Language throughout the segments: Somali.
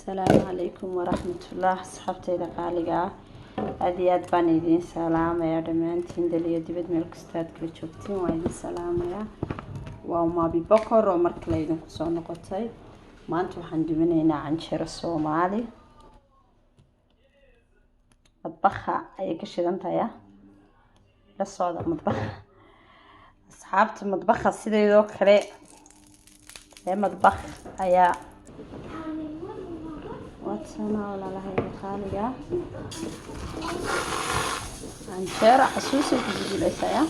السلام عليكم ورحمة الله. صحبتي قالقة أديات باني دين سلام يا دمانتين دليا دبد ملك استاد كل شوكتين وعيدين سلام يا وما ببكر ومرك ليدن كسون نقطي ما أنتو حندمنينا عن شر الصومالي مطبخها أي كشيدان تايا للصعود مطبخ أصحابت مطبخها سيدي يدو كري هي مطبخ أيا واتسانا ولا لهي خالقة عن شارع حسوسي في الإسايا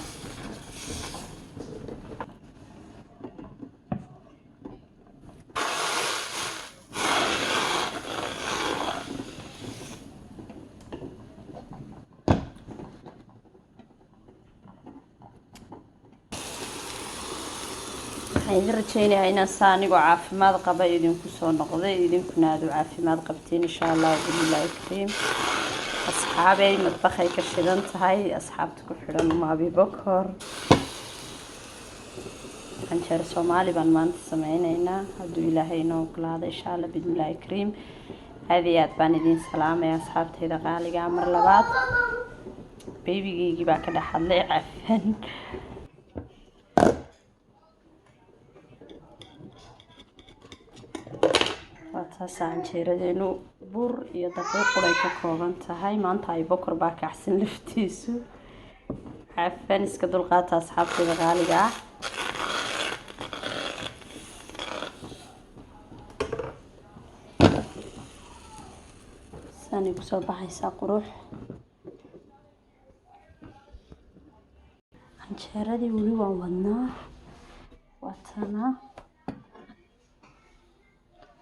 waxaan rajeynayaa inaan saanigu caafimaad qaba idinku soo noqday idinkuna aad u caafimaad qabteen insha Allah billahi kariim asxaabay madbaxay ka shidan tahay asxaabta ku xiran maabi bokor anjeer Soomaali baan maanta sameynaynaa hadduu Ilaahay noo ogolaado insha Allah billahi kariim aad baan idin salaamay asxaabtayda qaaliga mar labaad babyigeygi baa ka dhaxadlay cafan taasaan jeeradaynu bur iyo daqiiq qulay ka kooban tahay maanta ay bokor baa kacsan laftiisu cafan iska dulqaata asxaabtayda qaaliga sani ku soo baxaysa qurux anjeeradii wali waan wadnaa watana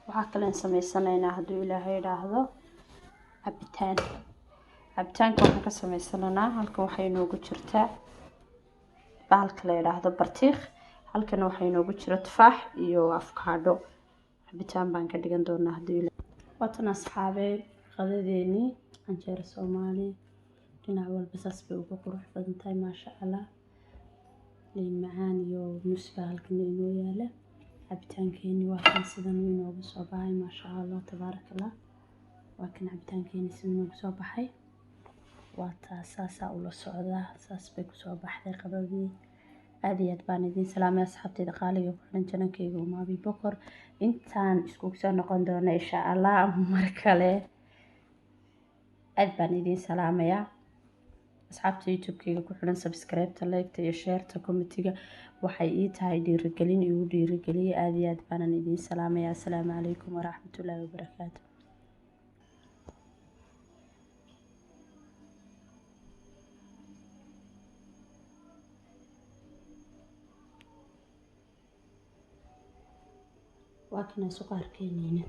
waxaa kale sameysanaynaa hadduu Ilaahay yiraahdo cabitaanka waxaan ka sameysanaynaa halkan waxay noogu jirtaa bahalka la yiraahdo bartiiq halkan waxay noogu jira tufaax iyo afkaadho cabitaan baan ka dhigan doonaa hadduu Ilaahay watan asxaabay qadadeeni anjeer Soomaali dhinac walba saas bay ugu qurux badan tahay maasha Allah liin macaan iyo musba halkan inoo yaala cabitaankeeni waa kan sidan inoogu soo baxay maasha Allah tabarakallah waa kan cabitaankeeni sidan inoogu soo baxay waa taasaasaa ula socdaa saas bay ku soo baxday qadadii aad baan idin salaamay asxaabtayda qaaliga ku xiran janankeyga maabi bokor intaan isku soo noqon doona insha Allah mar kale aad baan idin salaamaya asxaabta YouTube-kayga ku xiran subscribe-ta like-ta iyo share-ta comment-iga waxay ii tahay dhiirigelin igu dhiirigeliya aad baan idin salaamaya assalaamu calaykum waraxmatullaahi wabarakaatuh waa kana suqaarkeena